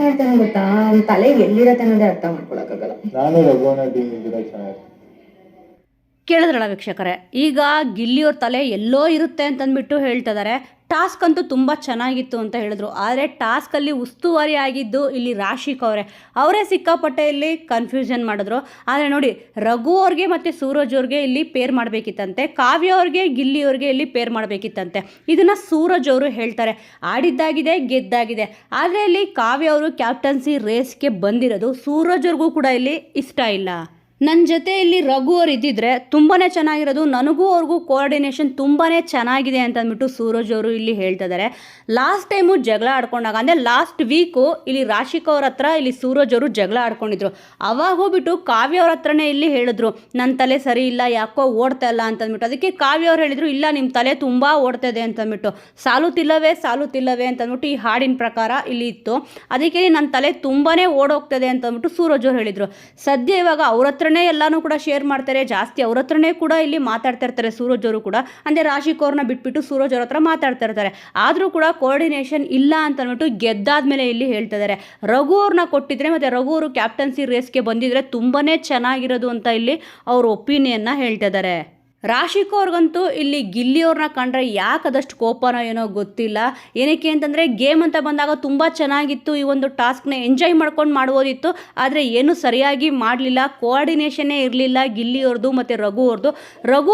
ಮಾಡ್ತಾನೆ ಗೊತ್ತಾ, ಅವ್ನ ತಲೆಗೆ ಎಲ್ಲಿರತ್ತೆ ಅನ್ನೋದೇ ಅರ್ಥ ಮಾಡ್ಕೊಳಕ್ಕಾಗಲ್ಲ. ನಾನು ರಘುವನ ಟೀಮ್ ಇದ್ರೆ ಚೆನ್ನಾಗಿರುತ್ತೆ. ಕೇಳಿದ್ರಲ್ಲ ವೀಕ್ಷಕರೇ, ಈಗ ಗಿಲ್ಲಿಯವ್ರ ತಲೆ ಎಲ್ಲೋ ಇರುತ್ತೆ ಅಂತಂದ್ಬಿಟ್ಟು ಹೇಳ್ತಿದ್ದಾರೆ. ಟಾಸ್ಕ್ ಅಂತೂ ತುಂಬ ಚೆನ್ನಾಗಿತ್ತು ಅಂತ ಹೇಳಿದ್ರು. ಆದರೆ ಟಾಸ್ಕಲ್ಲಿ ಉಸ್ತುವಾರಿ ಆಗಿದ್ದು ಇಲ್ಲಿ ರಾಶಿಕ್ ಅವರೇ ಸಿಕ್ಕಾಪಟ್ಟೆ ಇಲ್ಲಿ ಕನ್ಫ್ಯೂಷನ್ ಮಾಡಿದ್ರು. ಆದರೆ ನೋಡಿ, ರಘು ಅವ್ರಿಗೆ ಮತ್ತು ಸೂರಜ್ ಅವ್ರಿಗೆ ಇಲ್ಲಿ ಪೇರ್ ಮಾಡಬೇಕಿತ್ತಂತೆ, ಕಾವ್ಯ ಅವ್ರಿಗೆ ಗಿಲ್ಲಿಯವ್ರಿಗೆ ಇಲ್ಲಿ ಪೇರ್ ಮಾಡಬೇಕಿತ್ತಂತೆ. ಇದನ್ನು ಸೂರಜ್ ಅವರು ಹೇಳ್ತಾರೆ. ಆಡಿದ್ದಾಗಿದೆ, ಗೆದ್ದಾಗಿದೆ. ಆದರೆ ಇಲ್ಲಿ ಕಾವ್ಯ ಅವರು ಕ್ಯಾಪ್ಟನ್ಸಿ ರೇಸ್ಗೆ ಬಂದಿರೋದು ಸೂರಜ್ ಅವ್ರಿಗೂ ಕೂಡ ಇಲ್ಲಿ ಇಷ್ಟ ಇಲ್ಲ. ನನ್ನ ಜೊತೆ ಇಲ್ಲಿ ರಘು ಅವ್ರು ಇದ್ದಿದ್ರೆ ತುಂಬಾ ಚೆನ್ನಾಗಿರೋದು, ನನಗೂ ಅವ್ರಿಗೂ ಕೋಆರ್ಡಿನೇಷನ್ ತುಂಬಾ ಚೆನ್ನಾಗಿದೆ ಅಂತ ಅಂದ್ಬಿಟ್ಟು ಸೂರಜ್ ಅವರು ಇಲ್ಲಿ ಹೇಳ್ತಿದ್ದಾರೆ. ಲಾಸ್ಟ್ ಟೈಮು ಜಗಳ ಆಡ್ಕೊಂಡಾಗ, ಅಂದರೆ ಲಾಸ್ಟ್ ವೀಕು ಇಲ್ಲಿ ರಾಶಿಕ್ ಅವ್ರ ಹತ್ರ ಇಲ್ಲಿ ಸೂರಜ್ ಅವರು ಜಗಳ ಆಡ್ಕೊಂಡಿದ್ರು. ಅವಾಗ ಹೋಗ್ಬಿಟ್ಟು ಕಾವ್ಯ ಅವ್ರ ಹತ್ರನೇ ಇಲ್ಲಿ ಹೇಳಿದ್ರು, ನನ್ನ ತಲೆ ಸರಿ ಇಲ್ಲ, ಯಾಕೋ ಓಡ್ತಾ ಇಲ್ಲ ಅಂತಂದ್ಬಿಟ್ಟು. ಅದಕ್ಕೆ ಕಾವ್ಯ ಅವ್ರು ಹೇಳಿದ್ರು, ಇಲ್ಲ ನಿಮ್ಮ ತಲೆ ತುಂಬ ಓಡ್ತಾ ಇದೆ ಅಂತಂದ್ಬಿಟ್ಟು. ಸಾಲುತ್ತಿಲ್ಲವೇ ಅಂತಂದ್ಬಿಟ್ಟು ಈ ಹಾಡಿನ ಪ್ರಕಾರ ಇಲ್ಲಿ ಇತ್ತು. ಅದಕ್ಕೆ ನನ್ನ ತಲೆ ತುಂಬಾ ಓಡೋಗ್ತದೆ ಅಂತಂದ್ಬಿಟ್ಟು ಸೂರಜ್ ಅವ್ರು ಹೇಳಿದರು. ಸದ್ಯ ಇವಾಗ ಅವ್ರ ಹತ್ರನೇ ಎಲ್ಲಾನು ಕೂಡ ಶೇರ್ ಮಾಡ್ತಾರೆ, ಜಾಸ್ತಿ ಅವ್ರ ಹತ್ರನೇ ಕೂಡ ಇಲ್ಲಿ ಮಾತಾಡ್ತಾ ಇರ್ತಾರೆ ಸೂರಜ್ ಅವರು ಕೂಡ. ಅಂದರೆ ರಾಶಿಕ್ ಅವ್ರನ್ನ ಬಿಟ್ಬಿಟ್ಟು ಸೂರಜ್ ಅವ್ರ ಹತ್ರ ಮಾತಾಡ್ತಾ ಇರ್ತಾರೆ. ಆದರೂ ಕೂಡ ಕೋಆರ್ಡಿನೇಷನ್ ಇಲ್ಲ ಅಂತ ಅಂದ್ಬಿಟ್ಟು ಗೆದ್ದಾದ್ಮೇಲೆ ಇಲ್ಲಿ ಹೇಳ್ತಿದ್ದಾರೆ. ರಘು ಅವ್ರನ್ನ ಕೊಟ್ಟಿದ್ರೆ ಮತ್ತು ರಘು ಅವರು ಕ್ಯಾಪ್ಟನ್ಸಿ ರೇಸ್ಗೆ ಬಂದಿದ್ರೆ ತುಂಬಾ ಚೆನ್ನಾಗಿರೋದು ಅಂತ ಇಲ್ಲಿ ಅವ್ರ ಒಪಿನಿಯನ್ನ ಹೇಳ್ತಿದ್ದಾರೆ. ರಾಶಿಕ್ ಅವ್ರಿಗಂತೂ ಇಲ್ಲಿ ಗಿಲ್ಲಿಯವ್ರನ್ನ ಕಂಡ್ರೆ ಯಾಕದಷ್ಟು ಕೋಪನೋ ಏನೋ ಗೊತ್ತಿಲ್ಲ. ಏನಕ್ಕೆ ಅಂತಂದರೆ ಗೇಮ್ ಅಂತ ಬಂದಾಗ ತುಂಬ ಚೆನ್ನಾಗಿತ್ತು, ಈ ಒಂದು ಟಾಸ್ಕ್ನ ಎಂಜಾಯ್ ಮಾಡ್ಕೊಂಡು ಮಾಡ್ಬೋದಿತ್ತು. ಆದರೆ ಏನು ಸರಿಯಾಗಿ ಮಾಡಲಿಲ್ಲ, ಕೋಆರ್ಡಿನೇಷನ್ನೇ ಇರಲಿಲ್ಲ ಗಿಲ್ಲಿಯವ್ರದ್ದು ಮತ್ತು ರಘು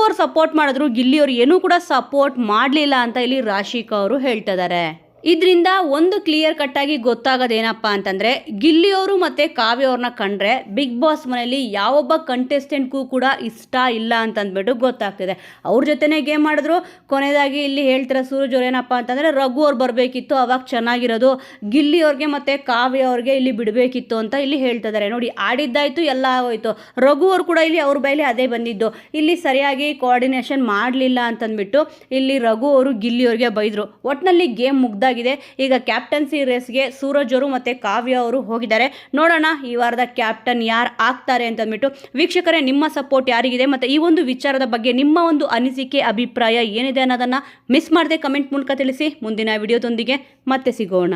ಅವ್ರು ಸಪೋರ್ಟ್ ಮಾಡಿದ್ರು, ಗಿಲ್ಲಿಯವ್ರು ಏನೂ ಕೂಡ ಸಪೋರ್ಟ್ ಮಾಡಲಿಲ್ಲ ಅಂತ ಇಲ್ಲಿ ರಾಶಿಕ್ ಅವರು ಹೇಳ್ತಿದ್ದಾರೆ. ಇದರಿಂದ ಒಂದು ಕ್ಲಿಯರ್ ಕಟ್ಟಾಗಿ ಗೊತ್ತಾಗೋದೇನಪ್ಪ ಅಂತಂದರೆ, ಗಿಲ್ಲಿಯವರು ಮತ್ತು ಕಾವ್ಯ ಅವ್ರನ್ನ ಕಂಡ್ರೆ ಬಿಗ್ ಬಾಸ್ ಮನೆಯಲ್ಲಿ ಯಾವೊಬ್ಬ ಕಂಟೆಸ್ಟೆಂಟ್ಗೂ ಕೂಡ ಇಷ್ಟ ಇಲ್ಲ ಅಂತಂದ್ಬಿಟ್ಟು ಗೊತ್ತಾಗ್ತಿದೆ. ಅವ್ರ ಜೊತೆನೇ ಗೇಮ್ ಮಾಡಿದ್ರು. ಕೊನೆಯದಾಗಿ ಇಲ್ಲಿ ಹೇಳ್ತಾರೆ ಸೂರಜ್ ಅವ್ರು ಏನಪ್ಪ ಅಂತಂದರೆ, ರಘು ಅವ್ರು ಬರಬೇಕಿತ್ತು, ಅವಾಗ ಚೆನ್ನಾಗಿರೋದು, ಗಿಲ್ಲಿಯವ್ರಿಗೆ ಮತ್ತು ಕಾವ್ಯ ಅವ್ರಿಗೆ ಇಲ್ಲಿ ಬಿಡಬೇಕಿತ್ತು ಅಂತ ಇಲ್ಲಿ ಹೇಳ್ತಿದ್ದಾರೆ. ನೋಡಿ, ಆಡಿದ್ದಾಯಿತು, ಎಲ್ಲ ಆಗೋಯ್ತು. ರಘು ಅವ್ರು ಕೂಡ ಇಲ್ಲಿ ಅವ್ರ ಬೈಲಿ ಅದೇ ಬಂದಿದ್ದು, ಇಲ್ಲಿ ಸರಿಯಾಗಿ ಕೋಆರ್ಡಿನೇಷನ್ ಮಾಡಲಿಲ್ಲ ಅಂತಂದ್ಬಿಟ್ಟು ಇಲ್ಲಿ ರಘು ಅವರು ಗಿಲ್ಲಿಯವ್ರಿಗೆ ಬೈದರು. ಒಟ್ಟಿನಲ್ಲಿ ಗೇಮ್ ಮುಗ್ದ ಈಗ ಕ್ಯಾಪ್ಟನ್ಸಿ ರೇಸ್ಗೆ ಸೂರಜ್ ಅವರು ಮತ್ತೆ ಕಾವ್ಯ ಅವರು ಹೋಗಿದ್ದಾರೆ. ನೋಡೋಣ ಈ ವಾರದ ಕ್ಯಾಪ್ಟನ್ ಯಾರು ಆಗ್ತಾರೆ ಅಂತ ಅಂದ್ಬಿಟ್ಟು. ವೀಕ್ಷಕರೇ, ನಿಮ್ಮ ಸಪೋರ್ಟ್ ಯಾರಿಗಿದೆ ಮತ್ತು ಈ ಒಂದು ವಿಚಾರದ ಬಗ್ಗೆ ನಿಮ್ಮ ಒಂದು ಅನಿಸಿಕೆ ಅಭಿಪ್ರಾಯ ಏನಿದೆ ಅನ್ನೋದನ್ನು ಮಿಸ್ ಮಾಡದೆ ಕಮೆಂಟ್ ಮೂಲಕ ತಿಳಿಸಿ. ಮುಂದಿನ ವಿಡಿಯೋದೊಂದಿಗೆ ಮತ್ತೆ ಸಿಗೋಣ.